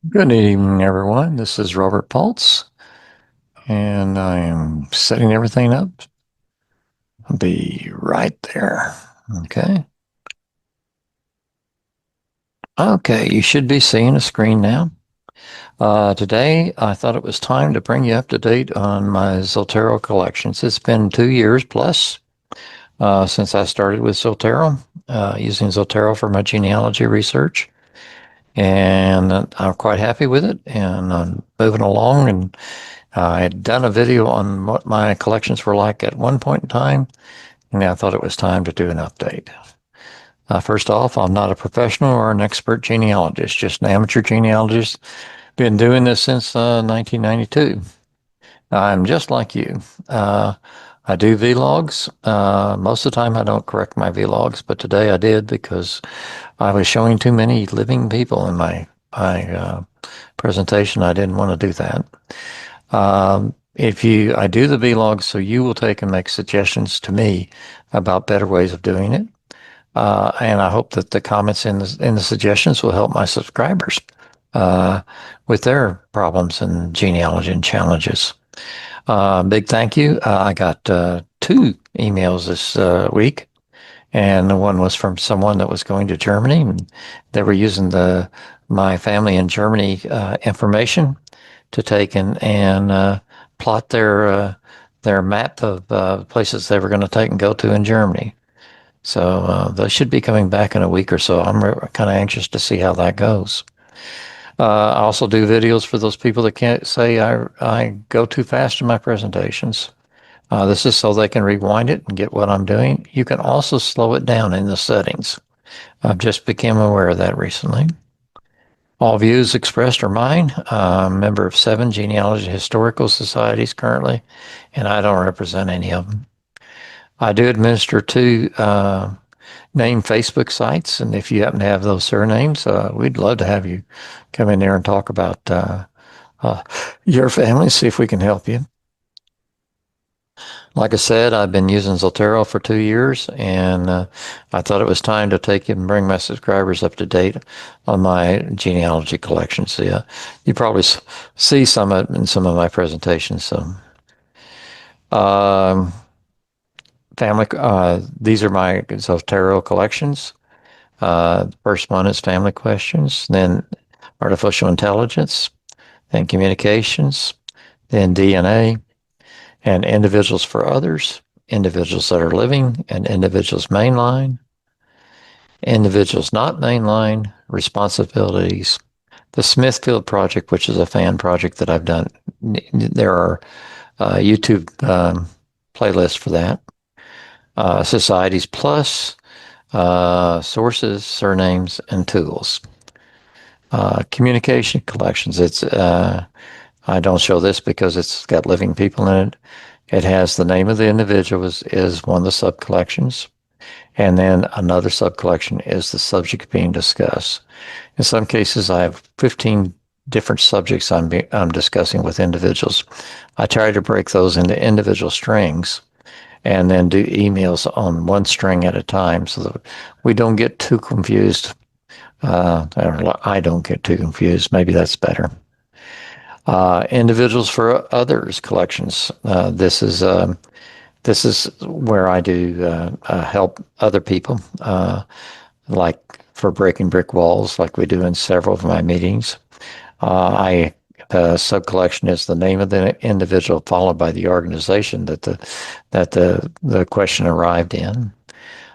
Good evening, everyone. This is Robert Pultz, and I am setting everything up. I'll be right there. Okay. Okay, you should be seeing a screen now. Today, I thought it was time to bring you up to date on my Zotero collections. It's been 2 years plus since I started with Zotero, using Zotero for my genealogy research. And I'm quite happy with it, and I'm moving along. And I had done a video on what my collections were like at one point in time, and I thought it was time to do an update. First off, I'm not a professional or an expert genealogist, just an amateur genealogist. Been doing this since 1992. I'm just like you. Uh, I do vlogs. Most of the time, I don't correct my vlogs, but today I did because I was showing too many living people in my presentation. I didn't want to do that. I do the vlogs, so you will take and make suggestions to me about better ways of doing it. And I hope that the comments in the suggestions will help my subscribers uh, with their problems and genealogy and challenges. Big thank you. I got two emails this week, and one was from someone that was going to Germany. And they were using the my family in Germany information to take and plot their map of places they were going to take and go to in Germany. So they should be coming back in a week or so. I'm kind of anxious to see how that goes. I also do videos for those people that can't say I go too fast in my presentations. This is so they can rewind it and get what I'm doing. You can also slow it down in the settings. I've just become aware of that recently. All views expressed are mine. I'm a member of 7 genealogy historical societies currently, and I don't represent any of them. I do administer 2 name Facebook sites, and if you happen to have those surnames, we'd love to have you come in there and talk about uh, your family, see if we can help you. Like I said, I've been using Zotero for 2 years, and I thought it was time to take and bring my subscribers up to date on my genealogy collections. Yeah, you probably see some of it in some of my presentations. So, um, these are my Zotero collections. The first one is family questions, then artificial intelligence, then communications, then DNA, and individuals for others, individuals that are living, and individuals mainline, individuals not mainline, responsibilities, the Smithfield Project, which is a fan project that I've done. There are YouTube playlists for that. Societies Plus, sources, surnames, and tools. Communication collections. I don't show this because it's got living people in it. It has the name of the individual is one of the sub collections, and then another sub collection is the subject being discussed. In some cases, I have 15 different subjects I'm discussing with individuals. I try to break those into individual strings and then do emails on one string at a time so that we don't get too confused. I don't get too confused. Maybe that's better. Individuals for others collections. This is where I do help other people, like for breaking brick walls, like we do in several of my meetings. I Sub collection is the name of the individual followed by the organization that the question arrived in.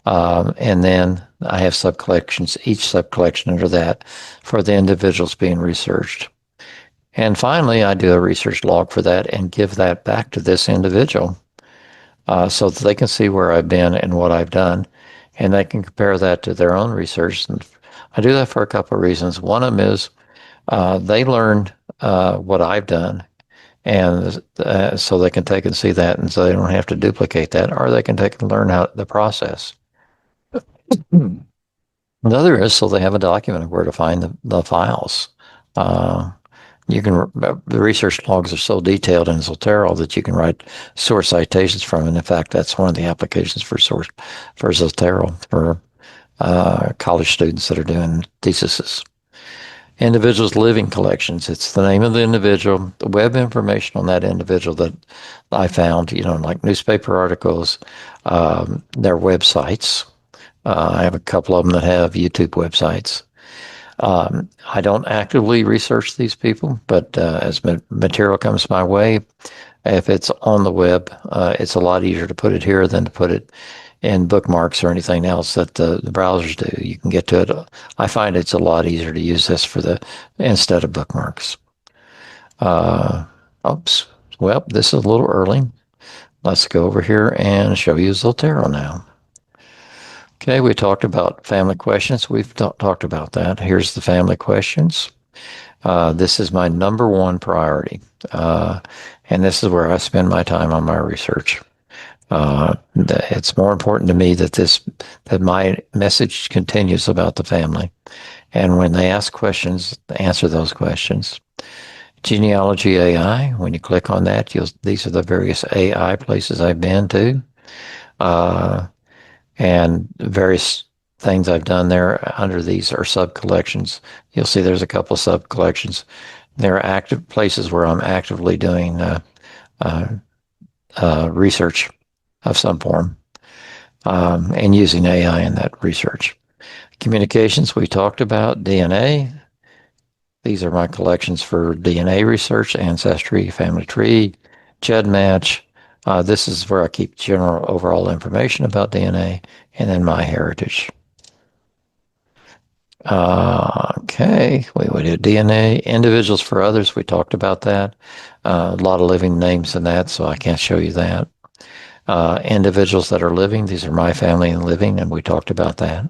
And then I have sub collections, each sub collection under that for the individuals being researched. And finally, I do a research log for that and give that back to this individual so that they can see where I've been and what I've done, and they can compare that to their own research. And I do that for a couple of reasons. One of them is they learned what I've done, and so they can take and see that, and so they don't have to duplicate that, or they can take and learn how the process. Another is so they have a document of where to find the files. Uh, you can the research logs are so detailed in Zotero that you can write source citations from. And in fact, that's one of the applications for Zotero for college students that are doing theses. Individuals living collections. It's the name of the individual, the web information on that individual that I found, like newspaper articles, their websites. I have a couple of them that have YouTube websites. I don't actively research these people, but as material comes my way, if it's on the web, it's a lot easier to put it here than to put it in bookmarks or anything else that the browsers do. You can get to it. I find it's a lot easier to use this instead of bookmarks. Oops. Well, this is a little early. Let's go over here and show you Zotero now. Okay, we talked about family questions. We've talked about that. Here's the family questions. This is my number one priority. And this is where I spend my time on my research. It's more important to me that my message continues about the family. And when they ask questions, answer those questions. Genealogy AI, when you click on that, these are the various AI places I've been to. And various things I've done there under these are sub-collections. You'll see there's a couple sub-collections. There are active places where I'm actively doing research of some form and using AI in that research. Communications, we talked about. DNA. These are my collections for DNA research, ancestry, family tree, GEDmatch. This is where I keep general overall information about DNA, and then MyHeritage. Okay, we did DNA. Individuals for others, we talked about that. A lot of living names in that, so I can't show you that. Individuals that are living, these are my family and living, and we talked about that.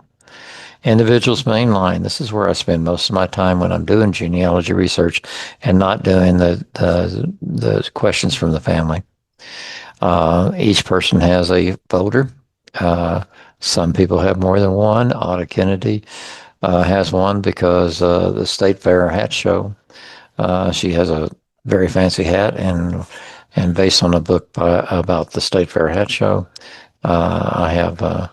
Individuals mainline, this is where I spend most of my time when I'm doing genealogy research and not doing the questions from the family. Each person has a folder. Some people have more than one. Autumn Kennedy has one because the State Fair hat show. She has a very fancy hat, and based on a book about the State Fair hat show, I have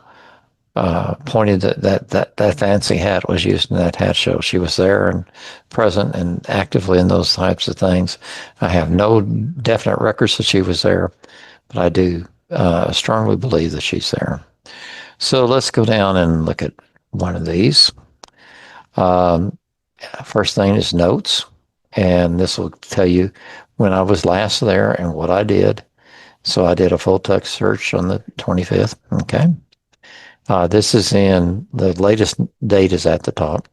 pointed that fancy hat was used in that hat show. She was there and present and actively in those types of things. I have no definite records that she was there, but I do strongly believe that she's there. So let's go down and look at one of these. First thing is notes, and this will tell you when I was last there and what I did. So I did a full text search on the 25th. Okay. This is in the latest date is at the top.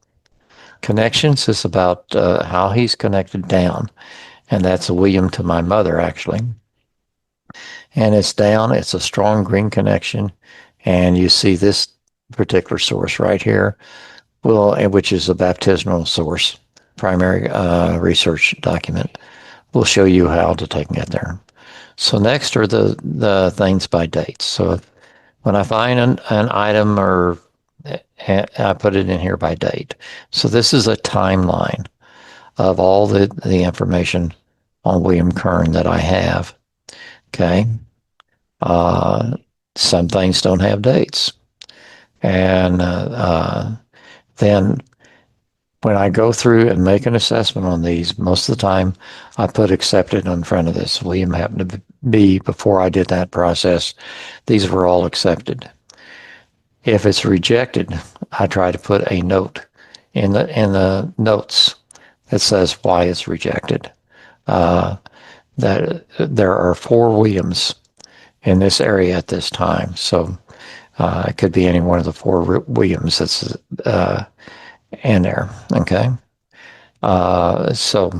Connections is about how he's connected down, and that's a William to my mother actually. And it's down. It's a strong green connection, and you see this particular source right here, which is a baptismal source, primary research document. We'll show you how to get there. So next are the things by dates. So when I find an item or I put it in here by date. So this is a timeline of all the information on William Kern that I have. Okay. Some things don't have dates. And then when I go through and make an assessment on these, most of the time I put accepted in front of this. William happened to be, before I did that process, these were all accepted. If it's rejected, I try to put a note in the notes that says why it's rejected. That there are 4 Williams in this area at this time, so it could be any one of the 4 Williams that's in there. Okay, so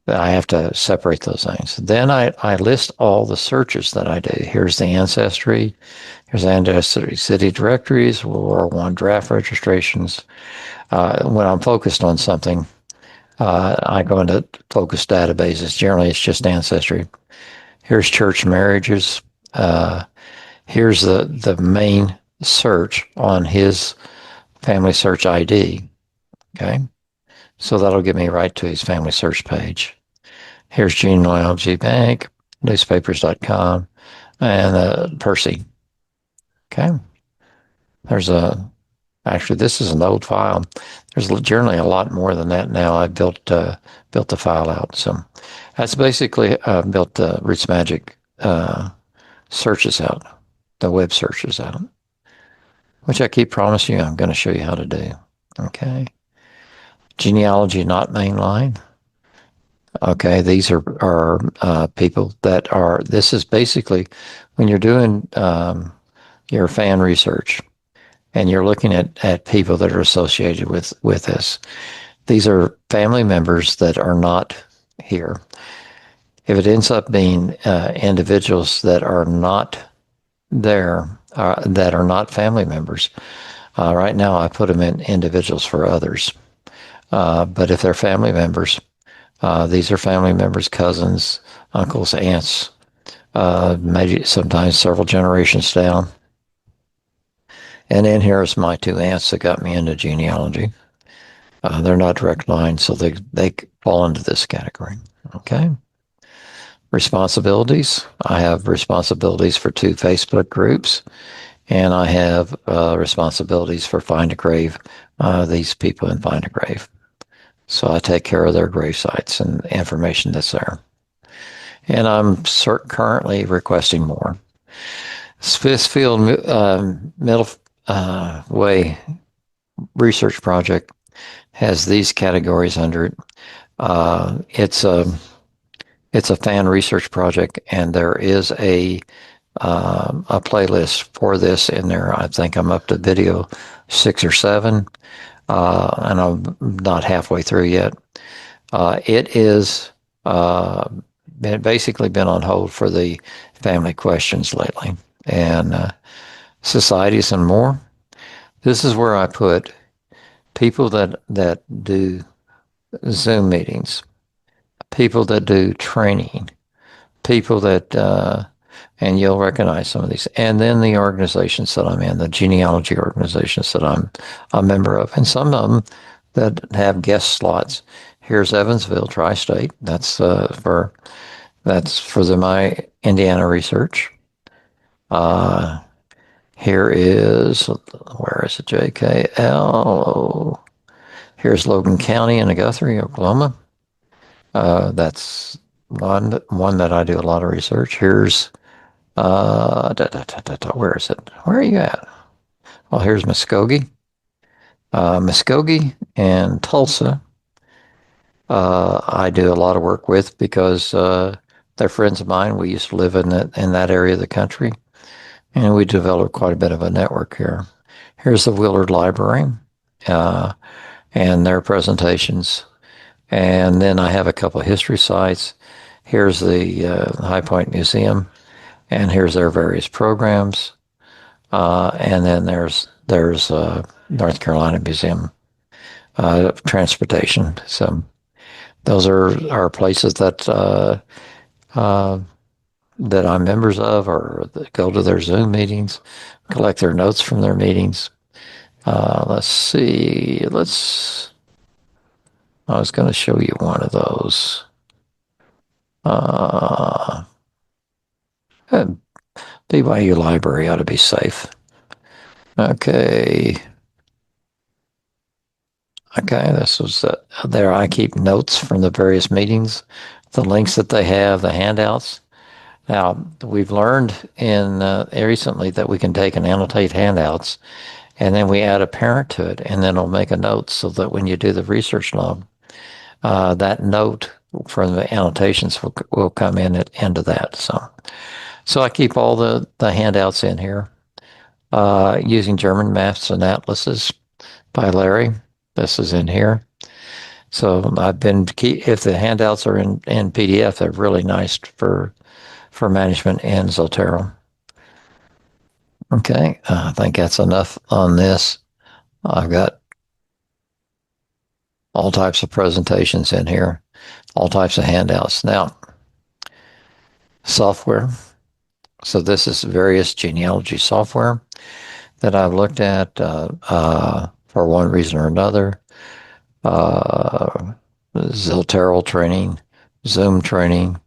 I have to separate those things. Then I list all the searches that I do. Here's the ancestry. Here's ancestry city directories, World War I draft registrations. When I'm focused on something, I go into focused databases. Generally, it's just ancestry. Here's church marriages. Here's the main search on his family search ID. Okay, so that'll get me right to his family search page. Here's Genealogy Bank, newspapers.com, and Percy. Okay, there's a Actually, this is an old file. There's generally a lot more than that now. I built the file out. So that's basically built the Roots Magic searches out, the web searches out, which I keep promising you I'm going to show you how to do. Okay. Genealogy not mainline. Okay, these are people that are. This is basically when you're doing your fan research and you're looking at people that are associated with this. These are family members that are not here. If it ends up being individuals that are not there, that are not family members, right now I put them in individuals for others. But if they're family members, these are family members, cousins, uncles, aunts, maybe sometimes several generations down. And then here's my two aunts that got me into genealogy. They're not direct line, so they fall into this category. Okay. Responsibilities. I have responsibilities for 2 Facebook groups, and I have responsibilities for Find a Grave, these people in Find a Grave. So I take care of their grave sites and information that's there. And I'm currently requesting more. Smithfield Middle Way Research Project has these categories under it. It's a fan research project, and there is a playlist for this in there. I think I'm up to video 6 or 7, and I'm not halfway through yet. It is basically been on hold for the family questions lately, and societies and more. This is where I put people that do Zoom meetings, people that do training, people that and you'll recognize some of these. And then the organizations that I'm in, the genealogy organizations that I'm a member of, and some of them that have guest slots. Here's Evansville Tri-State. That's for my Indiana research. Here is, where is it? JKL. Here's Logan County in Guthrie, Oklahoma. That's one that I do a lot of research. Here's where is it? Where are you at? Well, here's Muskogee. Muskogee and Tulsa, I do a lot of work with because they're friends of mine. We used to live in that area of the country, and we developed quite a bit of a network here. Here's the Willard Library and their presentations. And then I have a couple of history sites. Here's the High Point Museum, and here's their various programs. And then there's North Carolina Museum of Transportation. So those are places that that I'm members of, or that go to their Zoom meetings, collect their notes from their meetings. Let's see. I was going to show you one of those. BYU Library ought to be safe. Okay. Okay, this was there. I keep notes from the various meetings, the links that they have, the handouts. Now, we've learned recently that we can take and annotate handouts, and then we add a parent to it, and then it'll make a note so that when you do the research log, that note from the annotations will come into that. So I keep all the handouts in here using German maps and atlases by Larry. This is in here. So if the handouts are in PDF, they're really nice for management and Zotero. Okay, I think that's enough on this. I've got all types of presentations in here, all types of handouts. Now, software. So this is various genealogy software that I've looked at for one reason or another. Zotero training, Zoom training.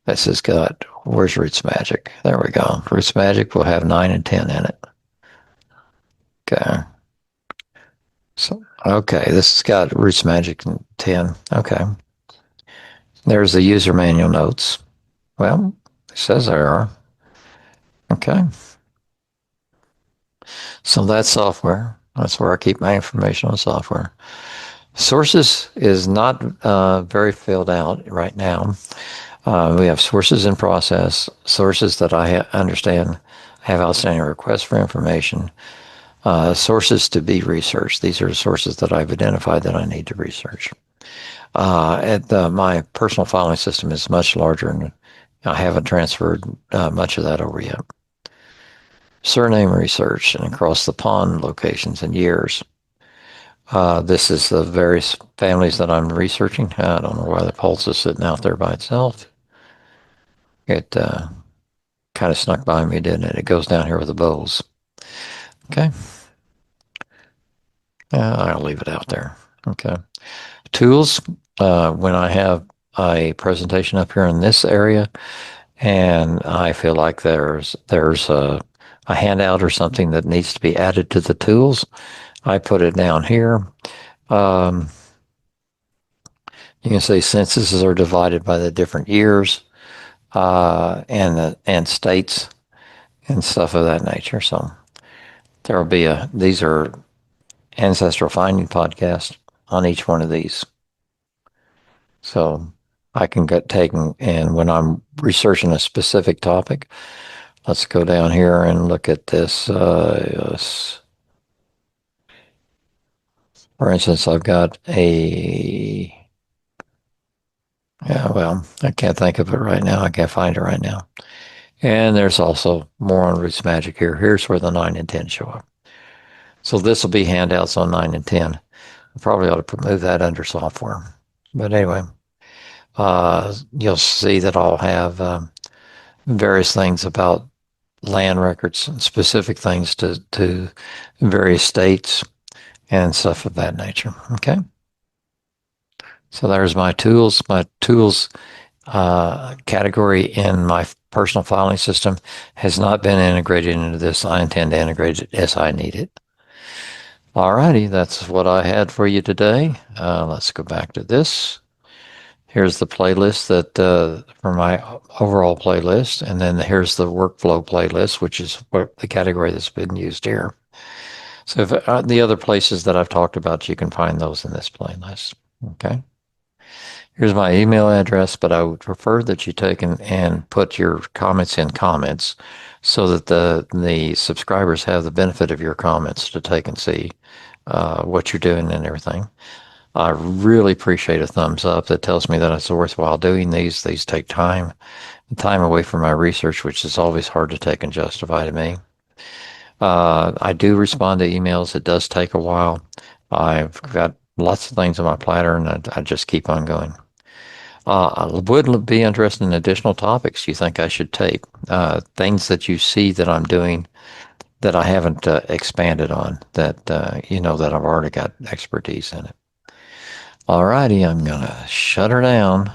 This has got Where's Roots Magic? There we go. Roots Magic will have 9 and 10 in it. Okay. So, okay, this has got Roots Magic and 10. Okay. There's the user manual notes. Well, it says there are. Okay. So that's software. That's where I keep my information on software. Sources is not very filled out right now. We have sources in process, sources that I understand have outstanding requests for information, sources to be researched. These are sources that I've identified that I need to research. My personal filing system is much larger, and I haven't transferred much of that over yet. Surname research and across the pond locations and years. This is the various families that I'm researching. I don't know why the pulse is sitting out there by itself. It kind of snuck by me, didn't it? It goes down here with the bowls. Okay. I'll leave it out there. Okay. Tools. When I have a presentation up here in this area, and I feel like there's a handout or something that needs to be added to the tools, I put it down here. You can see censuses are divided by the different years and states and stuff of that nature. So there will be these are ancestral finding podcasts on each one of these. So I can get taken, and when I'm researching a specific topic, let's go down here and look at this. For instance, I've got I can't think of it right now. I can't find it right now. And there's also more on Roots Magic here. Here's where the 9 and 10 show up. So this will be handouts on 9 and 10. I probably ought to move that under software. But anyway, you'll see that I'll have various things about land records and specific things to various states and stuff of that nature. Okay. So there's my tools. My tools category in my personal filing system has not been integrated into this. I intend to integrate it as I need it. All righty, that's what I had for you today. Let's go back to this. Here's the playlist that for my overall playlist, and then here's the workflow playlist, which is the category that's been used here. So if, the other places that I've talked about, you can find those in this playlist. Okay. Here's my email address, but I would prefer that you take and put your comments in comments so that the subscribers have the benefit of your comments to take and see what you're doing and everything. I really appreciate a thumbs up that tells me that it's worthwhile doing these. These take time away from my research, which is always hard to take and justify to me. I do respond to emails. It does take a while. I've got lots of things on my platter, and I just keep on going. I would be interested in additional topics you think I should take, things that you see that I'm doing that I haven't expanded on, that that I've already got expertise in it. All righty, I'm going to shut her down.